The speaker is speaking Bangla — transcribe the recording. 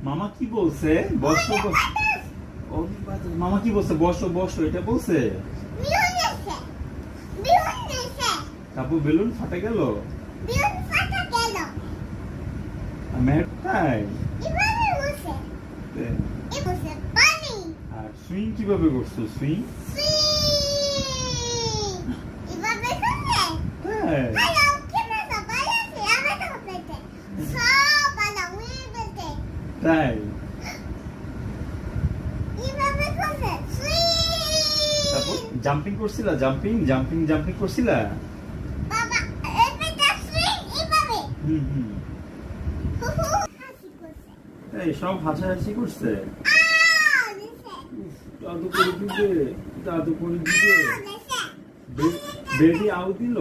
মামা কি বলছে? বসো বসো। ও মামা কি বলছে? বসো বসো এটা বলছে। তারপর বেলুন ফাটে গেল। তাই? আর সুইং কিভাবে করছো? সুইং তাই? তাই? তারপর জাম্পিং করছিলা? জাম্পিং জাম্পিং জাম্পিং করছিলা? হুম হুম। এই সব হাসাহাসি করছে। দাদু করে দিবে, দাদু করে দিবে। বেবি আউ দিল।